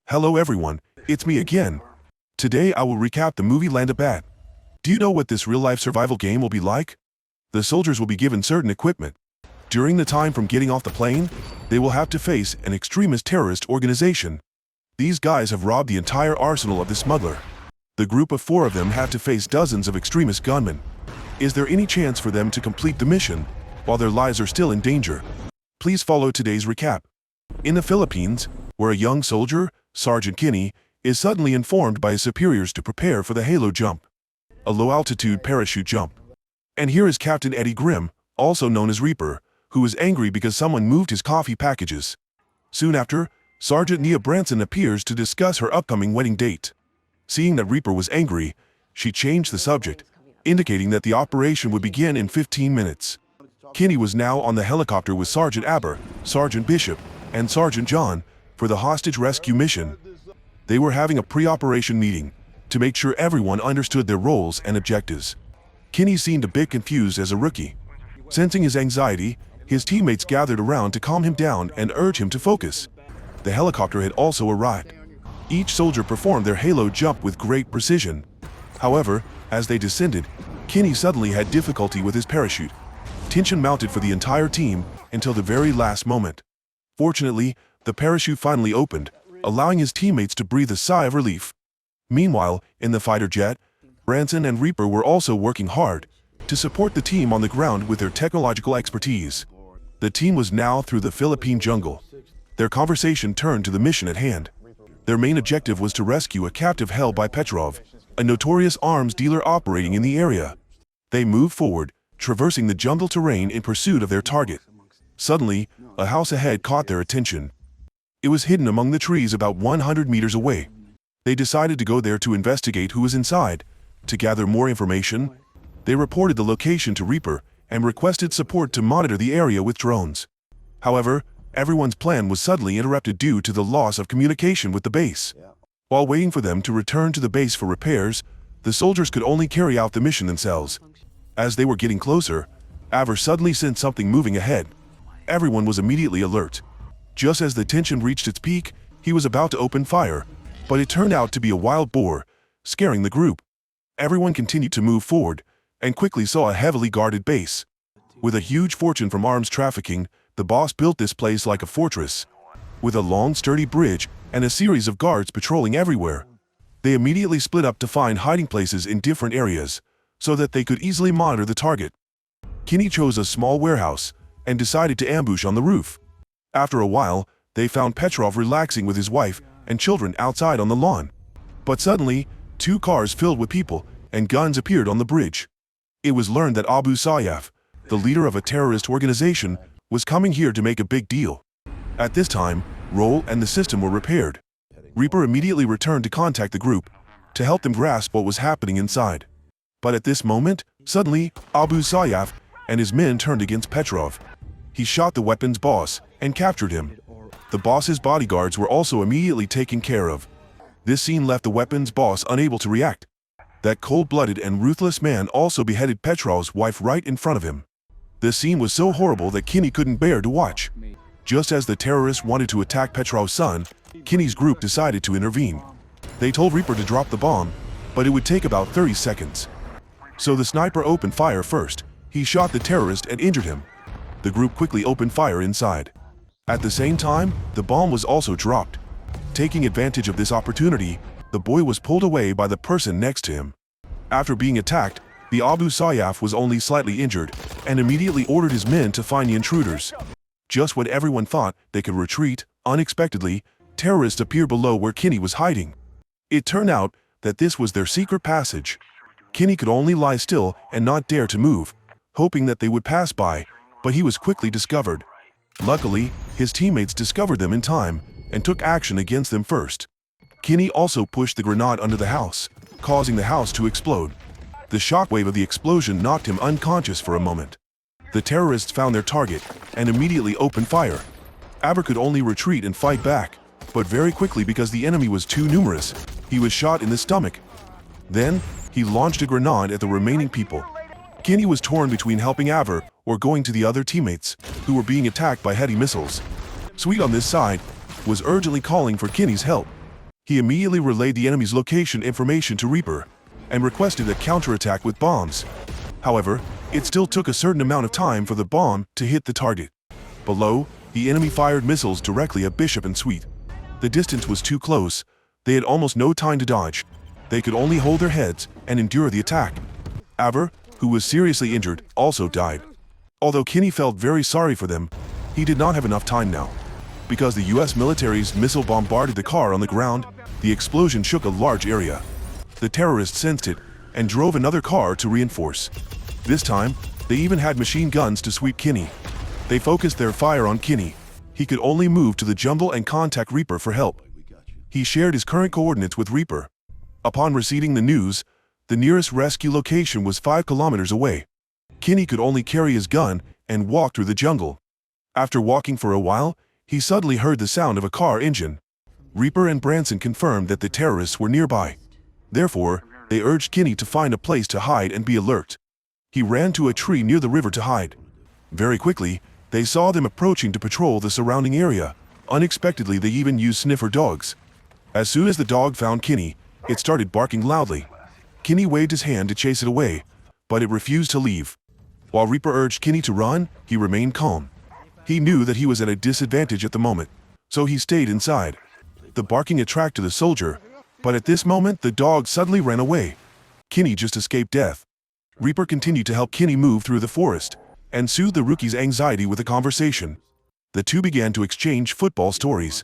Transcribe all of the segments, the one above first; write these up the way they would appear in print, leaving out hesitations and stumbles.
Hello everyone, it's me again. Today I will recap the movie Land of Bad. Do you know what this real-life survival game will be like? The soldiers will be given certain equipment. During the time from getting off the plane, they will have to face an extremist terrorist organization. These guys have robbed the entire arsenal of the smuggler. The group of 4 of them have to face dozens of extremist gunmen. Is there any chance for them to complete the mission while their lives are still in danger? Please follow today's recap. In the Philippines, where a young soldier, Sergeant Kinney, is suddenly informed by his superiors to prepare for the halo jump, a low-altitude parachute jump. And here is Captain Eddie Grimm, also known as Reaper, who is angry because someone moved his coffee packages. Soon after, Sergeant Nia Branson appears to discuss her upcoming wedding date. Seeing that Reaper was angry, she changed the subject, indicating that the operation would begin in 15 minutes. Kinney was now on the helicopter with Sergeant Aber, Sergeant Bishop, and Sergeant John for the hostage rescue mission. They were having a pre-operation meeting to make sure everyone understood their roles and objectives. Kinney seemed a bit confused as a rookie. Sensing his anxiety, his teammates gathered around to calm him down and urge him to focus. The helicopter had also arrived. Each soldier performed their halo jump with great precision. However, as they descended, Kinney suddenly had difficulty with his parachute. Tension mounted for the entire team until the very last moment. Fortunately, the parachute finally opened, allowing his teammates to breathe a sigh of relief. Meanwhile, in the fighter jet, Branson and Reaper were also working hard to support the team on the ground with their technological expertise. The team was now through the Philippine jungle. Their conversation turned to the mission at hand. Their main objective was to rescue a captive held by Petrov, a notorious arms dealer operating in the area. They moved forward, traversing the jungle terrain in pursuit of their target. Suddenly, a house ahead caught their attention. It was hidden among the trees about 100 meters away. They decided to go there to investigate who was inside. To gather more information, they reported the location to Reaper and requested support to monitor the area with drones. However, everyone's plan was suddenly interrupted due to the loss of communication with the base. While waiting for them to return to the base for repairs, the soldiers could only carry out the mission themselves. As they were getting closer, Aver suddenly sensed something moving ahead. Everyone was immediately alert. Just as the tension reached its peak, he was about to open fire, but it turned out to be a wild boar, scaring the group. Everyone continued to move forward, and quickly saw a heavily guarded base. With a huge fortune from arms trafficking, the boss built this place like a fortress, with a long sturdy bridge and a series of guards patrolling everywhere. They immediately split up to find hiding places in different areas, so that they could easily monitor the target. Kinney chose a small warehouse, and decided to ambush on the roof. After a while, they found Petrov relaxing with his wife and children outside on the lawn. But suddenly, 2 cars filled with people and guns appeared on the bridge. It was learned that Abu Sayyaf, the leader of a terrorist organization, was coming here to make a big deal. At this time, Roll and the system were repaired. Reaper immediately returned to contact the group to help them grasp what was happening inside. But at this moment, suddenly, Abu Sayyaf and his men turned against Petrov. He shot the weapon's boss and captured him. The boss's bodyguards were also immediately taken care of. This scene left the weapon's boss unable to react. That cold-blooded and ruthless man also beheaded Petrov's wife right in front of him. The scene was so horrible that Kinney couldn't bear to watch. Just as the terrorists wanted to attack Petrov's son, Kinney's group decided to intervene. They told Reaper to drop the bomb, but it would take about 30 seconds. So the sniper opened fire first. He shot the terrorist and injured him. The group quickly opened fire inside. At the same time, the bomb was also dropped. Taking advantage of this opportunity, the boy was pulled away by the person next to him. After being attacked, the Abu Sayyaf was only slightly injured and immediately ordered his men to find the intruders. Just when everyone thought they could retreat, unexpectedly, terrorists appeared below where Kinney was hiding. It turned out that this was their secret passage. Kinney could only lie still and not dare to move, hoping that they would pass by, but he was quickly discovered. Luckily, his teammates discovered them in time and took action against them first. Kinney also pushed the grenade under the house, causing the house to explode. The shockwave of the explosion knocked him unconscious for a moment. The terrorists found their target and immediately opened fire. Aber could only retreat and fight back, but very quickly because the enemy was too numerous, he was shot in the stomach. Then, he launched a grenade at the remaining people. Kinney was torn between helping Aber or going to the other teammates, who were being attacked by heavy missiles. Sweet on this side was urgently calling for Kinney's help. He immediately relayed the enemy's location information to Reaper and requested a counterattack with bombs. However, it still took a certain amount of time for the bomb to hit the target. Below, the enemy fired missiles directly at Bishop and Sweet. The distance was too close. They had almost no time to dodge. They could only hold their heads and endure the attack. Aver, who was seriously injured, also died. Although Kinney felt very sorry for them, he did not have enough time now. Because the US military's missile bombarded the car on the ground, the explosion shook a large area. The terrorists sensed it and drove another car to reinforce. This time, they even had machine guns to sweep Kinney. They focused their fire on Kinney. He could only move to the jungle and contact Reaper for help. He shared his current coordinates with Reaper. Upon receiving the news, the nearest rescue location was 5 kilometers away. Kinney could only carry his gun and walk through the jungle. After walking for a while, he suddenly heard the sound of a car engine. Reaper and Branson confirmed that the terrorists were nearby. Therefore, they urged Kinney to find a place to hide and be alert. He ran to a tree near the river to hide. Very quickly, they saw them approaching to patrol the surrounding area. Unexpectedly, they even used sniffer dogs. As soon as the dog found Kinney, it started barking loudly. Kinney waved his hand to chase it away, but it refused to leave. While Reaper urged Kinney to run, he remained calm. He knew that he was at a disadvantage at the moment, so he stayed inside. The barking attracted the soldier, but at this moment the dog suddenly ran away. Kinney just escaped death. Reaper continued to help Kinney move through the forest and soothe the rookie's anxiety with a conversation. The two began to exchange football stories.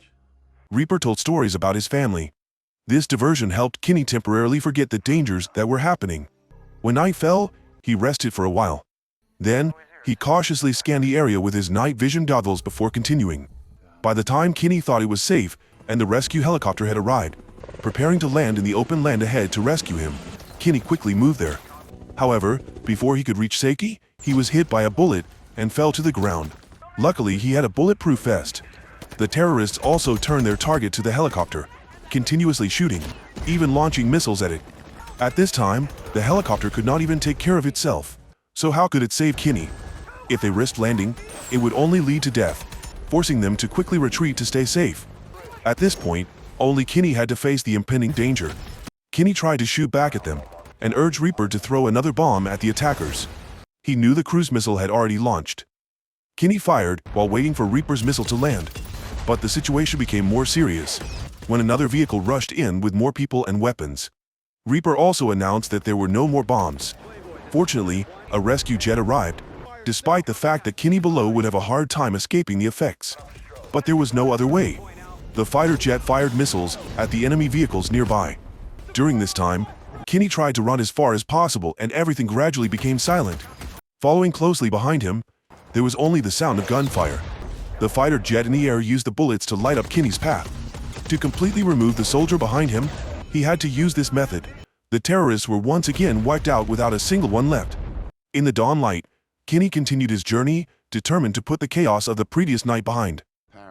Reaper told stories about his family. This diversion helped Kinney temporarily forget the dangers that were happening. When night fell, he rested for a while. Then, he cautiously scanned the area with his night vision goggles before continuing. By the time Kinney thought it was safe and the rescue helicopter had arrived, preparing to land in the open land ahead to rescue him, Kinney quickly moved there. However, before he could reach safety, he was hit by a bullet and fell to the ground. Luckily, he had a bulletproof vest. The terrorists also turned their target to the helicopter, continuously shooting, even launching missiles at it. At this time, the helicopter could not even take care of itself. So how could it save Kinney? If they risked landing, it would only lead to death, forcing them to quickly retreat to stay safe. At this point, only Kinney had to face the impending danger. Kinney tried to shoot back at them and urged Reaper to throw another bomb at the attackers. He knew the cruise missile had already launched. Kinney fired while waiting for Reaper's missile to land, but the situation became more serious when another vehicle rushed in with more people and weapons. Reaper also announced that there were no more bombs. Fortunately, a rescue jet arrived, despite the fact that Kinney below would have a hard time escaping the effects. But there was no other way. The fighter jet fired missiles at the enemy vehicles nearby. During this time, Kinney tried to run as far as possible and everything gradually became silent. Following closely behind him, there was only the sound of gunfire. The fighter jet in the air used the bullets to light up Kinney's path. To completely remove the soldier behind him, he had to use this method. The terrorists were once again wiped out without a single one left. In the dawn light, Kinney continued his journey, determined to put the chaos of the previous night behind.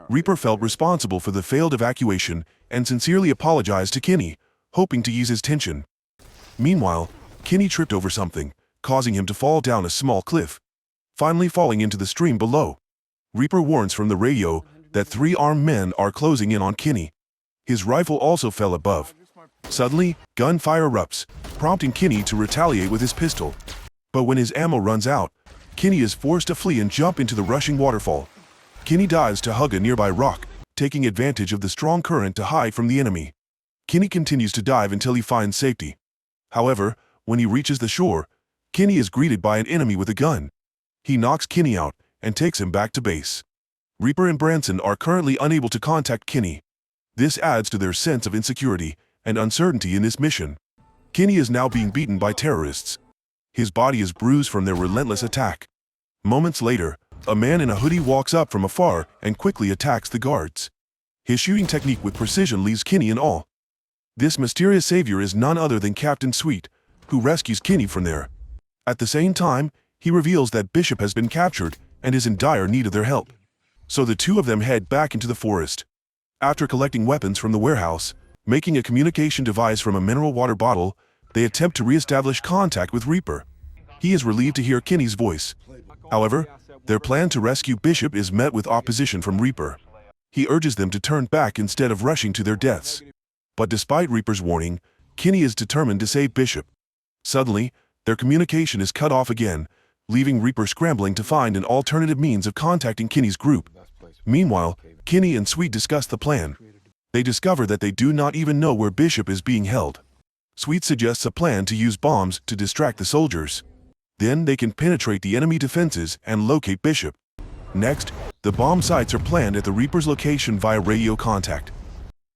Reaper felt responsible for the failed evacuation and sincerely apologized to Kinney, hoping to ease his tension. Meanwhile, Kinney tripped over something, causing him to fall down a small cliff, finally falling into the stream below. Reaper warns from the radio that 3 armed men are closing in on Kinney. His rifle also fell above. Suddenly, gunfire erupts, prompting Kinney to retaliate with his pistol. But when his ammo runs out, Kinney is forced to flee and jump into the rushing waterfall. Kinney dives to hug a nearby rock, taking advantage of the strong current to hide from the enemy. Kinney continues to dive until he finds safety. However, when he reaches the shore, Kinney is greeted by an enemy with a gun. He knocks Kinney out and takes him back to base. Reaper and Branson are currently unable to contact Kinney. This adds to their sense of insecurity and uncertainty in this mission. Kinney is now being beaten by terrorists. His body is bruised from their relentless attack. Moments later, a man in a hoodie walks up from afar and quickly attacks the guards. His shooting technique with precision leaves Kinney in awe. This mysterious savior is none other than Captain Sweet, who rescues Kinney from there. At the same time, he reveals that Bishop has been captured and is in dire need of their help. So the two of them head back into the forest. After collecting weapons from the warehouse, making a communication device from a mineral water bottle, they attempt to re-establish contact with Reaper. He is relieved to hear Kinney's voice. However, their plan to rescue Bishop is met with opposition from Reaper. He urges them to turn back instead of rushing to their deaths. But despite Reaper's warning, Kinney is determined to save Bishop. Suddenly, their communication is cut off again, leaving Reaper scrambling to find an alternative means of contacting Kinney's group. Meanwhile, Kinney and Sweet discuss the plan. They discover that they do not even know where Bishop is being held. Sweet suggests a plan to use bombs to distract the soldiers. Then they can penetrate the enemy defenses and locate Bishop. Next, the bomb sites are planned at the Reaper's location via radio contact.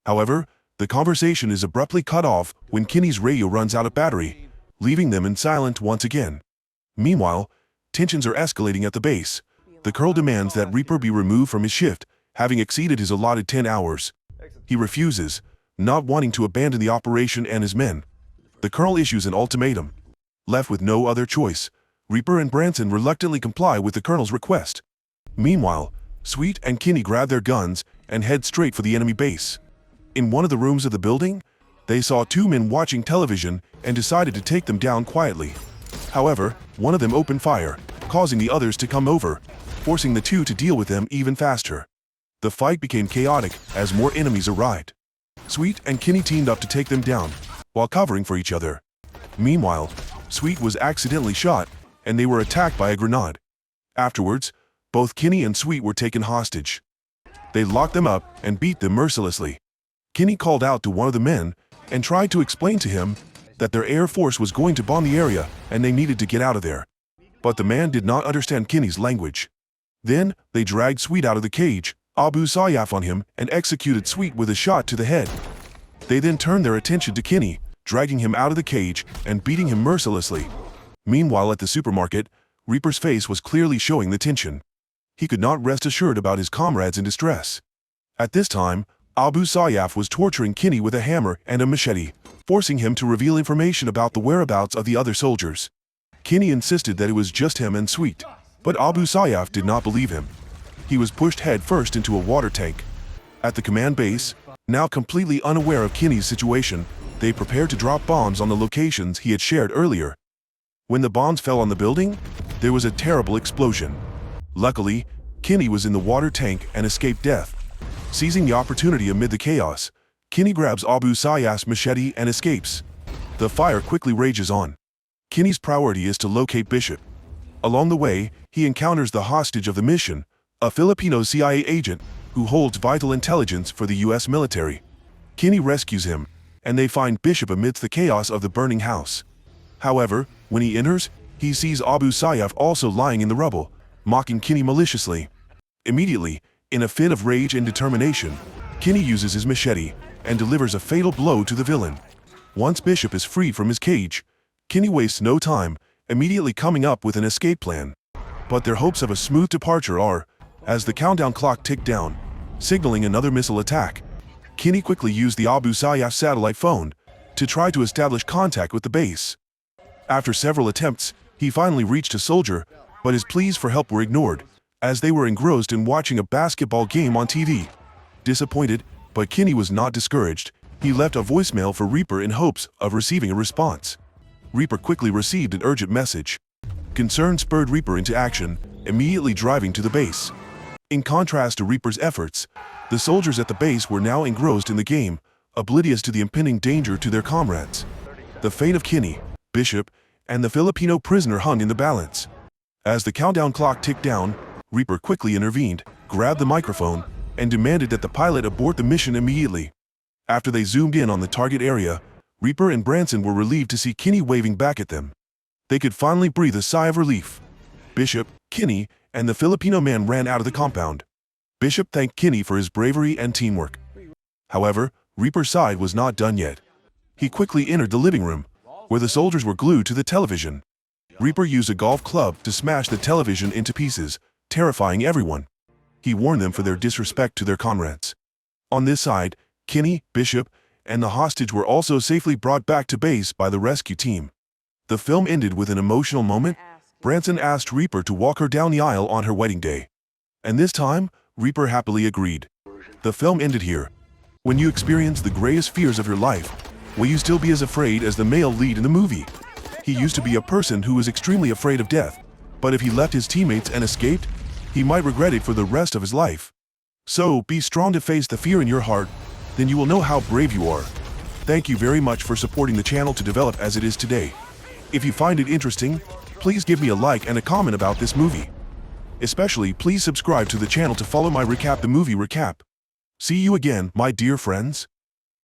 However, the conversation is abruptly cut off when Kinney's radio runs out of battery, leaving them in silent once again. Meanwhile, tensions are escalating at the base. The Colonel demands that Reaper be removed from his shift, having exceeded his allotted 10 hours. He refuses, not wanting to abandon the operation and his men. The Colonel issues an ultimatum. Left with no other choice, Reaper and Branson reluctantly comply with the Colonel's request. Meanwhile, Sweet and Kinney grab their guns and head straight for the enemy base. In one of the rooms of the building, they saw two men watching television and decided to take them down quietly. However, one of them opened fire, causing the others to come over, forcing the two to deal with them even faster. The fight became chaotic as more enemies arrived. Sweet and Kinney teamed up to take them down, while covering for each other. Meanwhile, Sweet was accidentally shot, and they were attacked by a grenade. Afterwards, both Kinney and Sweet were taken hostage. They locked them up and beat them mercilessly. Kinney called out to one of the men and tried to explain to him that their air force was going to bomb the area and they needed to get out of there. But the man did not understand Kinney's language. Then, they dragged Sweet out of the cage, Abu Sayyaf on him, and executed Sweet with a shot to the head. They then turned their attention to Kinney, dragging him out of the cage and beating him mercilessly. Meanwhile at the supermarket, Reaper's face was clearly showing the tension. He could not rest assured about his comrades in distress. At this time, Abu Sayyaf was torturing Kinney with a hammer and a machete, forcing him to reveal information about the whereabouts of the other soldiers. Kinney insisted that it was just him and Sweet, but Abu Sayyaf did not believe him. He was pushed head-first into a water tank. At the command base, now completely unaware of Kinney's situation, they prepared to drop bombs on the locations he had shared earlier. When the bombs fell on the building, there was a terrible explosion. Luckily, Kinney was in the water tank and escaped death. Seizing the opportunity amid the chaos, Kinney grabs Abu Sayyaf's machete and escapes. The fire quickly rages on. Kinney's priority is to locate Bishop. Along the way, he encounters the hostage of the mission, a Filipino CIA agent who holds vital intelligence for the US military. Kinney rescues him, and they find Bishop amidst the chaos of the burning house. However, when he enters, he sees Abu Sayyaf also lying in the rubble, mocking Kinney maliciously. Immediately, in a fit of rage and determination, Kinney uses his machete and delivers a fatal blow to the villain. Once Bishop is freed from his cage, Kinney wastes no time, immediately coming up with an escape plan. But their hopes of a smooth departure are, as the countdown clock ticked down, signaling another missile attack. Kinney quickly used the Abu Sayyaf satellite phone to try to establish contact with the base. After several attempts, he finally reached a soldier, but his pleas for help were ignored, as they were engrossed in watching a basketball game on TV. Disappointed, but Kinney was not discouraged, he left a voicemail for Reaper in hopes of receiving a response. Reaper quickly received an urgent message. Concern spurred Reaper into action, immediately driving to the base. In contrast to Reaper's efforts, the soldiers at the base were now engrossed in the game, oblivious to the impending danger to their comrades. The fate of Kinney, Bishop, and the Filipino prisoner hung in the balance. As the countdown clock ticked down, Reaper quickly intervened, grabbed the microphone, and demanded that the pilot abort the mission immediately. After they zoomed in on the target area, Reaper and Branson were relieved to see Kinney waving back at them. They could finally breathe a sigh of relief. Bishop, Kinney, and the Filipino man ran out of the compound. Bishop thanked Kinney for his bravery and teamwork. However, Reaper's side was not done yet. He quickly entered the living room, where the soldiers were glued to the television. Reaper used a golf club to smash the television into pieces, terrifying everyone. He warned them for their disrespect to their comrades. On this side, Kinney, Bishop, and the hostage were also safely brought back to base by the rescue team. The film ended with an emotional moment. Branson asked Reaper to walk her down the aisle on her wedding day. And this time, Reaper happily agreed. The film ended here. When you experience the greatest fears of your life, will you still be as afraid as the male lead in the movie? He used to be a person who was extremely afraid of death, but if he left his teammates and escaped, he might regret it for the rest of his life. So, be strong to face the fear in your heart, then you will know how brave you are. Thank you very much for supporting the channel to develop as it is today. If you find it interesting, please give me a like and a comment about this movie. Especially, please subscribe to the channel to follow my recap the movie recap. See you again, my dear friends.